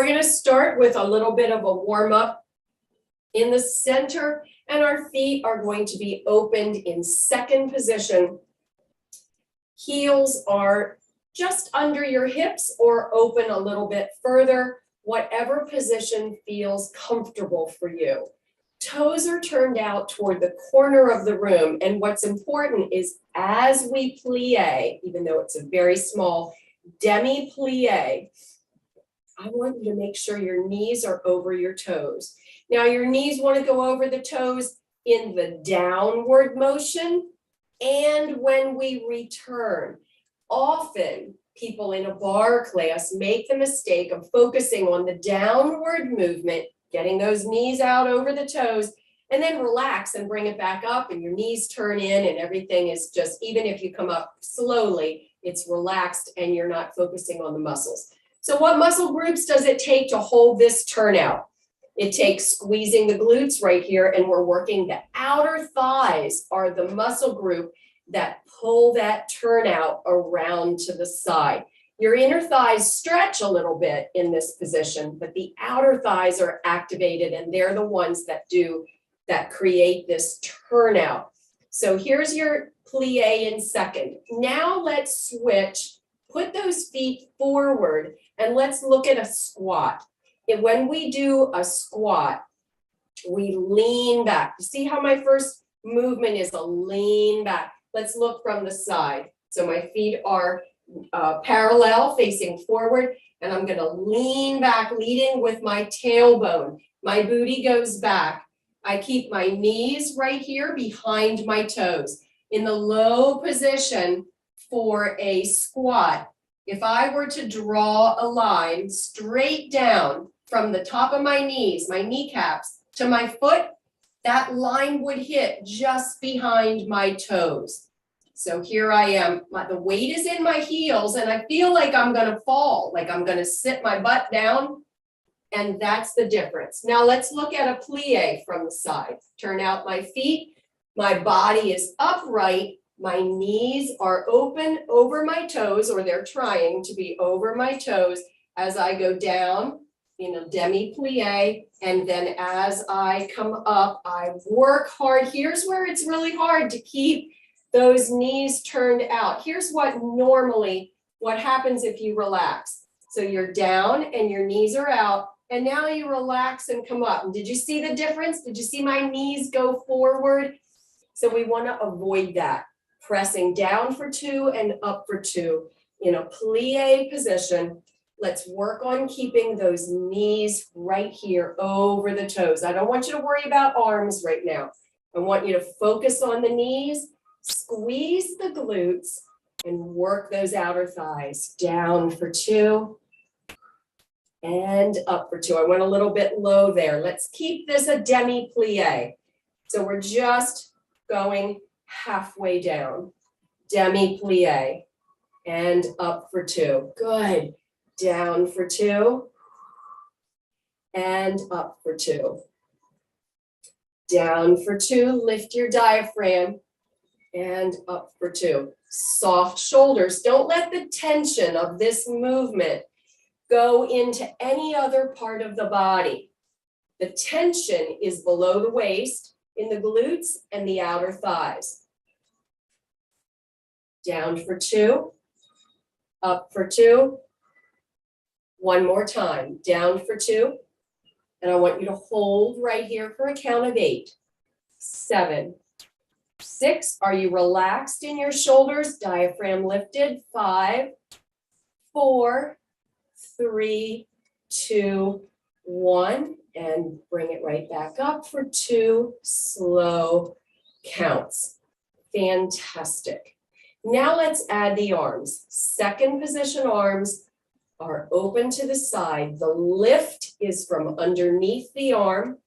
we're going to start with a little bit of a warm up in the center, and our feet are going to be opened in second position. Heels are just under your hips or open a little bit further, whatever position feels comfortable for you. Toes are turned out toward the corner of the room, and what's important is as we plie, even though it's a very small demi-plie, I want you to make sure your knees are over your toes. Now your knees want to go over the toes in the downward motion and when we return. Often people in a barre class make the mistake of focusing on the downward movement, getting those knees out over the toes, and then relax and bring it back up and your knees turn in and everything is just, even if you come up slowly, it's relaxed and you're not focusing on the muscles. So what muscle groups does it take to hold this turnout? It takes squeezing the glutes right here, and we're working the outer thighs are the muscle group that pull that turnout around to the side. Your inner thighs stretch a little bit in this position, but the outer thighs are activated and they're the ones that create this turnout. So here's your plie in second. Now let's switch, put those feet forward, and let's look at a squat. And when we do a squat, we lean back. You see how my first movement is a lean back? Let's look from the side. So my feet are parallel, facing forward, and I'm going to lean back, leading with my tailbone. My booty goes back. I keep my knees right here behind my toes. In the low position for a squat, if I were to draw a line straight down from the top of my knees, my kneecaps, to my foot, that line would hit just behind my toes. So here I am, the weight is in my heels and I feel like I'm gonna fall, like I'm gonna sit my butt down, and that's the difference. Now let's look at a plie from the side. Turn out my feet, my body is upright, my knees are open over my toes, or they're trying to be over my toes as I go down in a demi-plie, and then as I come up, I work hard. Here's where it's really hard to keep those knees turned out. Here's what happens if you relax. So you're down and your knees are out, and now you relax and come up. And did you see the difference? Did you see my knees go forward? So we want to avoid that. Pressing down for 2 and up for 2 in a plie position. Let's work on keeping those knees right here over the toes. I don't want you to worry about arms right now. I want you to focus on the knees, squeeze the glutes, and work those outer thighs. Down for 2 and up for 2. I went a little bit low there. Let's keep this a demi-plie. So we're just going halfway down. Demi-plie and up for 2. Good. Down for 2 and up for 2. Down for 2, lift your diaphragm and up for 2. Soft shoulders. Don't let the tension of this movement go into any other part of the body. The tension is below the waist, in the glutes and the outer thighs. Down for 2, up for 2. One more time, down for 2. And I want you to hold right here for a count of 8, 7, 6. Are you relaxed in your shoulders? Diaphragm lifted. 5, 4, 3, 2, 1. And bring it right back up for 2 slow counts. Fantastic. Now let's add the arms. Second position arms are open to the side. The lift is from underneath the arm.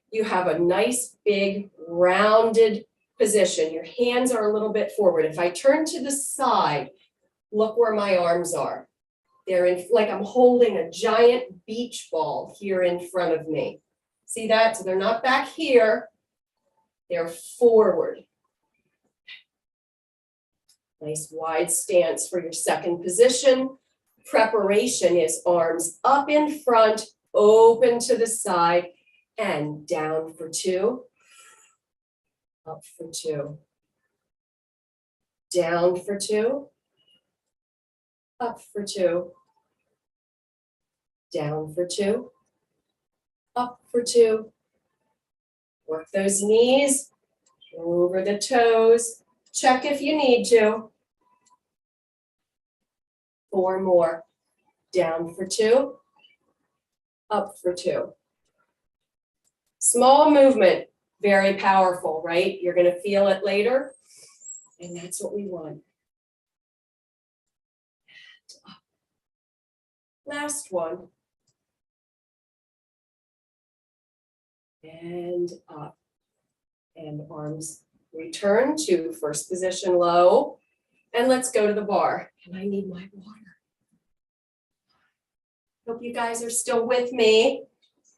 You have a nice big rounded position. Your hands are a little bit forward. If I turn to the side, look where my arms are. They're in, like I'm holding a giant beach ball here in front of me. See that? So they're not back here. They're forward. Nice wide stance for your second position. preparation is arms up in front, open to the side, and down for 2, up for 2, down for 2, up for 2, down for 2, up for 2. Work those knees, over the toes. Check if you need to. 4 more. Down for 2, up for 2. Small movement, very powerful, right? You're going to feel it later, and that's what we want. Last one. And up. And arms return to first position low. And let's go to the bar. And I need my water. Hope you guys are still with me.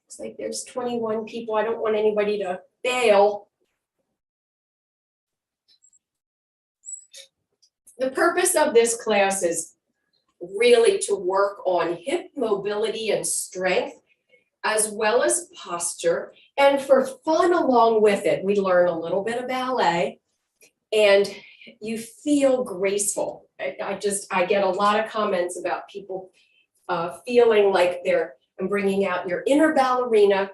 Looks like there's 21 people. I don't want anybody to bail. The purpose of this class is really to work on hip mobility and strength, as well as posture. And for fun along with it, we learn a little bit of ballet and you feel graceful. I get a lot of comments about people feeling like I'm bringing out your inner ballerina,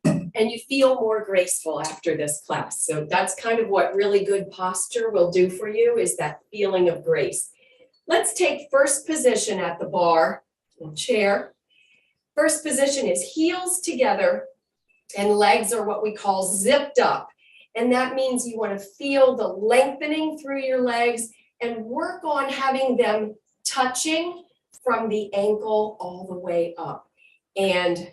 and you feel more graceful after this class. So that's kind of what really good posture will do for you, is that feeling of grace. Let's take first position at the bar or chair. First position is heels together and legs are what we call zipped up. And that means you want to feel the lengthening through your legs and work on having them touching from the ankle all the way up. And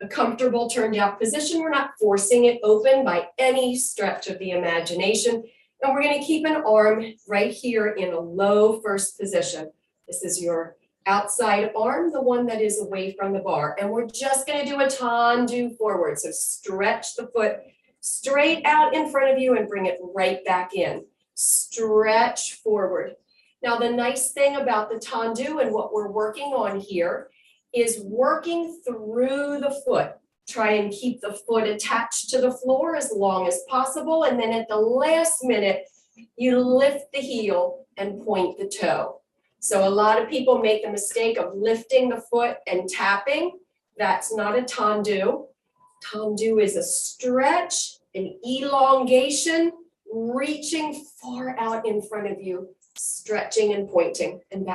a comfortable turned out position. We're not forcing it open by any stretch of the imagination. And we're going to keep an arm right here in a low first position. This is your outside arm, the one that is away from the bar. And we're just going to do a tendu forward. So stretch the foot straight out in front of you and bring it right back in. Stretch forward. Now, the nice thing about the tendu and what we're working on here is working through the foot. Try and keep the foot attached to the floor as long as possible. And then at the last minute, you lift the heel and point the toe. So a lot of people make the mistake of lifting the foot and tapping. That's not a tendu. Tendu is a stretch, an elongation, reaching far out in front of you, stretching and pointing. And